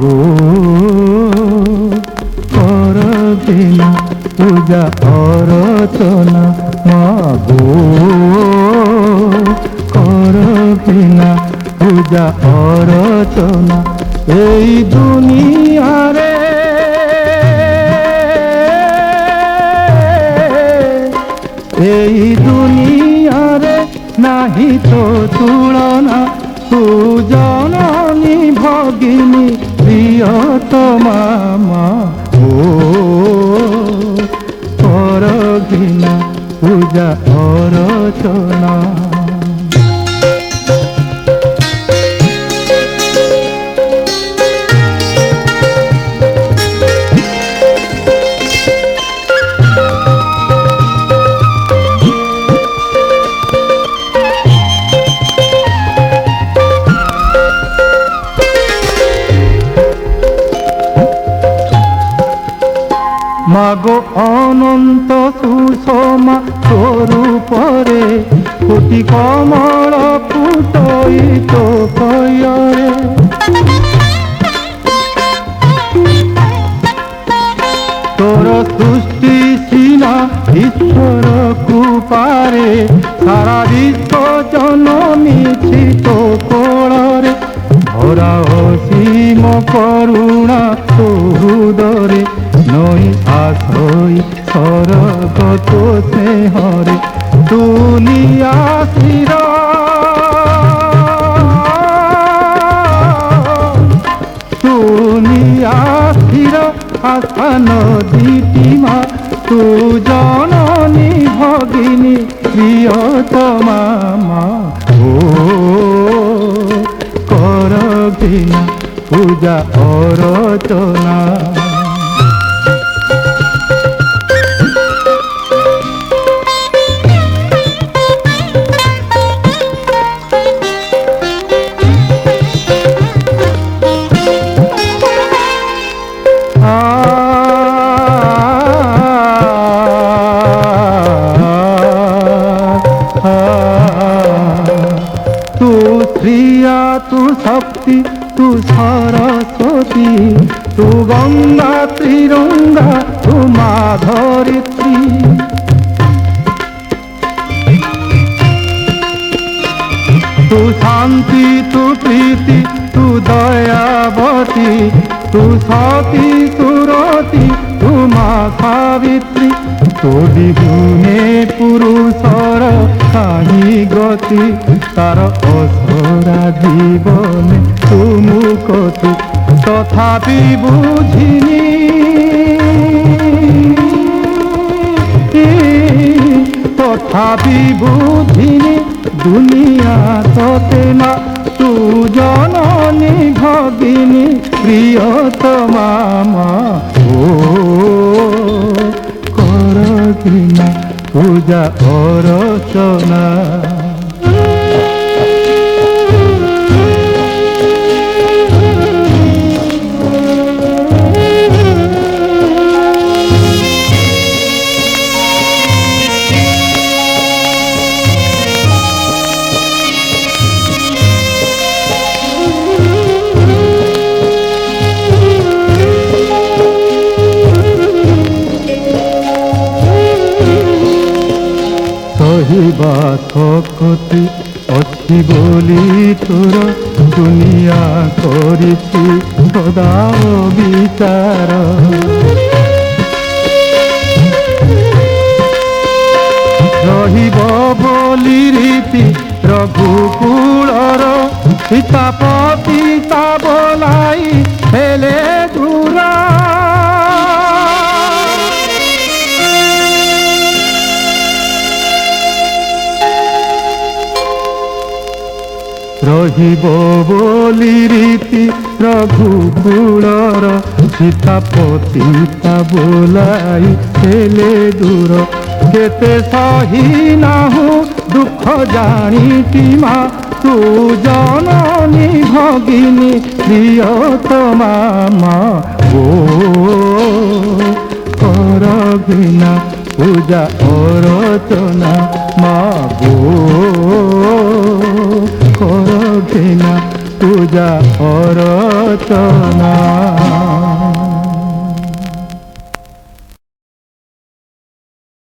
গো কর কিনা পূজা অর্চনা, মা গো কর কিনা পূজা অর্চনা। এই দুনিয়ারে এই দুনিয়ারে নাহি তো তুলনা, তু জননী ভগিনী প্রিয়তমা, মা ও কর কিনা পূজা অর্চনা। মাগো অনন্ত সুষমা স্বরূপরে, কোটি কমল ফুটইত কয়রে। তোর সৃষ্টি সিনা ঈশ্বর কৃপারে, সারা বিশ্ব জনমিছি তো কোଳରେ। ভরা অসীম করুণা হৃদরে, নই আসই স্বর্গত স্নেহরে। তুলিয়া শির তুলিয়া শির আশা নদীটি, মা তু জননী ভগিনী প্রিয়তমা, মা ও কর কিনা পূজা অর্চনা। तू श्रिया तू शक्ति तू सरस्वती, तू गंगा त्रिरंगा तू माधरित्री। तू शांति तू प्रीति तू दयावती, तू सती सुरती तू माँ सावित्री। तोड़ी गुणे पुरुषर काहि गति, तार असरा जीवने तू मुकतु तथापि बुझिनी। तथापि बुझिनी दुनिया तोते ना, तू जननी भगिनी प्रियतमा, मा ओ कर किना পূজা অর্চনা। সহিবা শক্তি অছি বলি তোর, দুনিয়া করিছি সদা বিচার। রহিব বলি রীতি রঘুকুলর, সীতাপতি তা বলাই ফেলে দূর। রহিব বলি রীতি রঘুকুলর, সীতাপতি তা বলাই ফেলে দূর। কেতে সহি নাহু দুঃখ জানিটি, মা তু জননী ভগিনী প্রিয়তমা, মা গো কর কিনা পূজা অর্চনা, মা গো কর কিনা পূজা অর্চনা। রচনা।